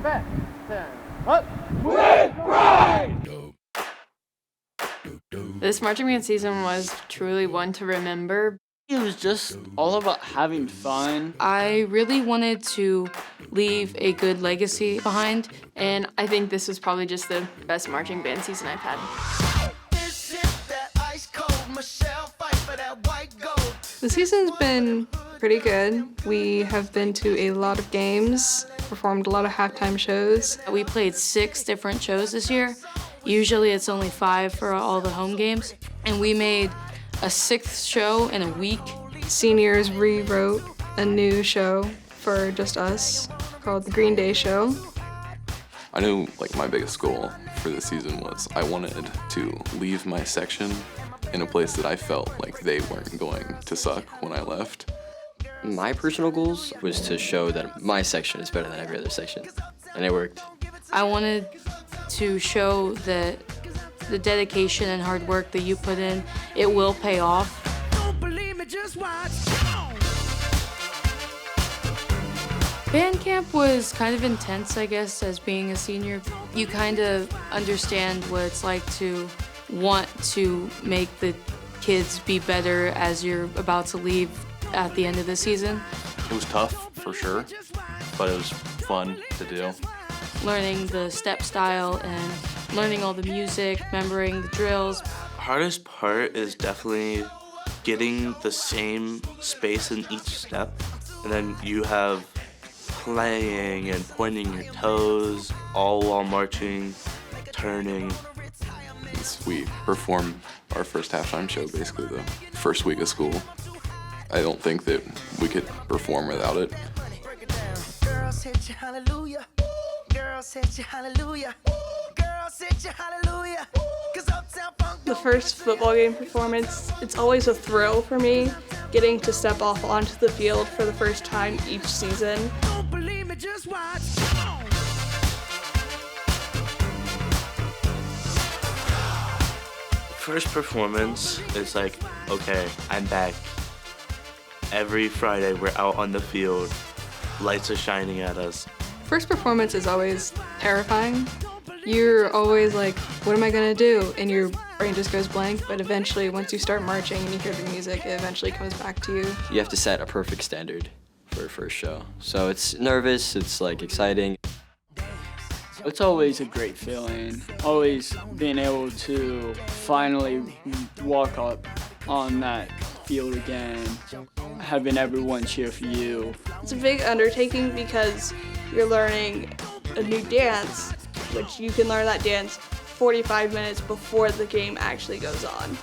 back, 10, up. This marching band season was truly one to remember. It was just all about having fun. I really wanted to leave a good legacy behind, and I think this was probably just the best marching band season I've had. The season's been pretty good. We have been to a lot of games, performed a lot of halftime shows. We played 6 different shows this year. Usually it's only 5 for all the home games. And we made a 6th show in a week. Seniors rewrote a new show for just us called the Green Day Show. I knew my biggest goal for the season was I wanted to leave my section in a place that I felt like they weren't going to suck when I left. My personal goals was to show that my section is better than every other section, and it worked. I wanted to show that the dedication and hard work that you put in, it will pay off. Don't believe me, just watch. Band camp was kind of intense, I guess, as being a senior. You kind of understand what it's like to want to make the kids be better as you're about to leave at the end of the season. It was tough, for sure, but it was fun to do. Learning the step style and learning all the music, remembering the drills. Hardest part is definitely getting the same space in each step, and then you have playing and pointing your toes all while marching, turning. We performed our first halftime show basically the first week of school. I don't think that we could perform without it. Girls hit you hallelujah. Girls hit you hallelujah. Girls hit you hallelujah. 'Cause Uptown Funk. The first football game performance, it's always a thrill for me, getting to step off onto the field for the first time each season. Don't believe me, just watch. First performance is like, okay, I'm back. Every Friday we're out on the field, lights are shining at us. First performance is always terrifying. You're always like, what am I gonna do? And your brain just goes blank, but eventually once you start marching and you hear the music, it eventually comes back to you. You have to set a perfect standard for a first show. So it's nervous, it's exciting. It's always a great feeling, always being able to finally walk up on that field again, having everyone cheer for you. It's a big undertaking because you're learning a new dance, which you can learn that dance 45 minutes before the game actually goes on.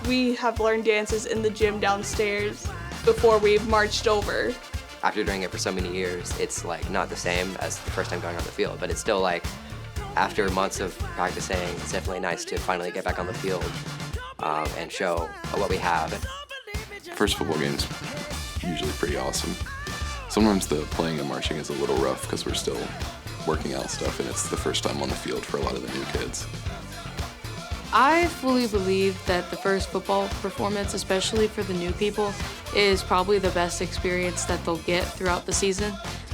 We have learned dances in the gym downstairs before we've marched over. After doing it for so many years, it's not the same as the first time going on the field, but it's still after months of practicing, it's definitely nice to finally get back on the field and show what we have. First football game's usually pretty awesome. Sometimes the playing and marching is a little rough because we're still working out stuff and it's the first time on the field for a lot of the new kids. I fully believe that the first football performance, especially for the new people, is probably the best experience that they'll get throughout the season.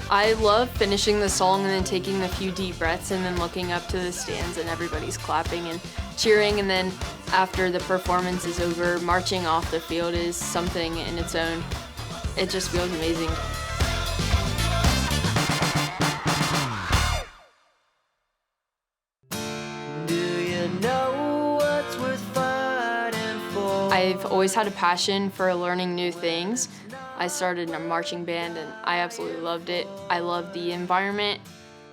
I love finishing the song and then taking a few deep breaths and then looking up to the stands and everybody's clapping and cheering, and then after the performance is over, marching off the field is something in its own. It just feels amazing. I've always had a passion for learning new things. I started in a marching band and I absolutely loved it. I loved the environment.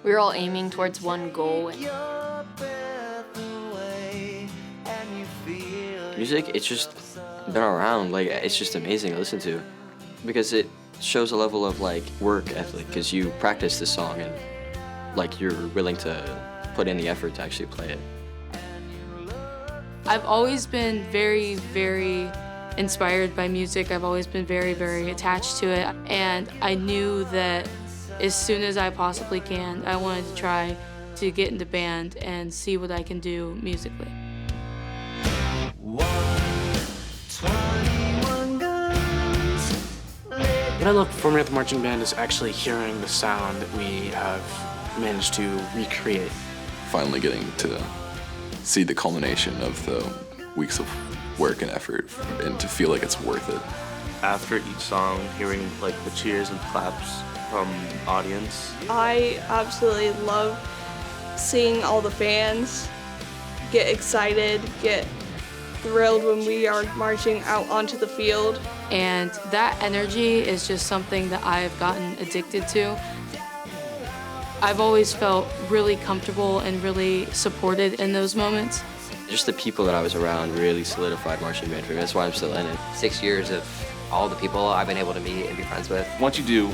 We were all aiming towards one goal. Music, it's just been around, it's just amazing to listen to because it shows a level of work ethic because you practice the song and you're willing to put in the effort to actually play it. I've always been very, very inspired by music. I've always been very, very attached to it. And I knew that as soon as I possibly can, I wanted to try to get into band and see what I can do musically. What I love performing at the marching band is actually hearing the sound that we have managed to recreate. Finally getting to see the culmination of the weeks of work and effort and to feel like it's worth it. After each song, hearing like the cheers and claps from the audience. I absolutely love seeing all the fans get excited, get thrilled when we are marching out onto the field. And that energy is just something that I've gotten addicted to. I've always felt really comfortable and really supported in those moments. Just the people that I was around really solidified marching band for me. That's why I'm still in it. 6 years of all the people I've been able to meet and be friends with. Once you do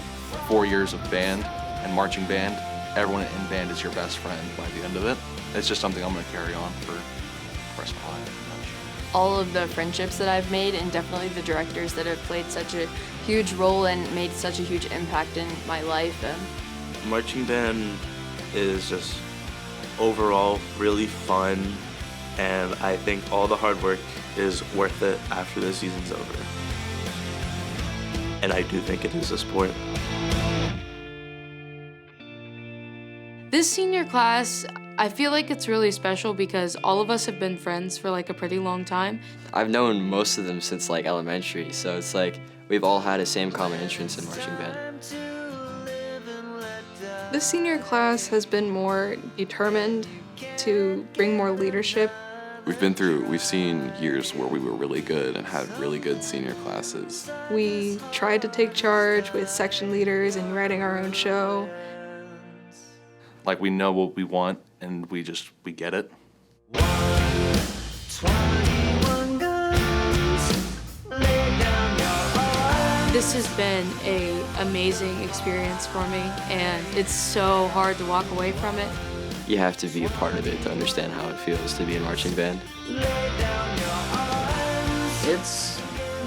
4 years of band and marching band, everyone in band is your best friend by the end of it. It's just something I'm going to carry on for the rest of my life. All of the friendships that I've made, and definitely the directors that have played such a huge role and made such a huge impact in my life. Marching band is just overall really fun, and I think all the hard work is worth it after the season's over. And I do think it is a sport. This senior class, I feel like it's really special because all of us have been friends for like a pretty long time. I've known most of them since like elementary, so it's like we've all had the same common interest in marching band. This senior class has been more determined to bring more leadership. We've seen years where we were really good and had really good senior classes. We tried to take charge with section leaders and writing our own show. Like we know what we want and we get it. This has been an amazing experience for me, and it's so hard to walk away from it. You have to be a part of it to understand how it feels to be in marching band. It's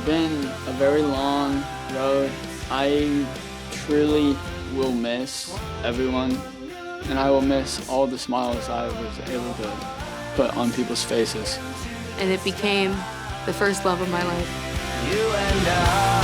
been a very long road. I truly will miss everyone, and I will miss all the smiles I was able to put on people's faces. And it became the first love of my life. You and I.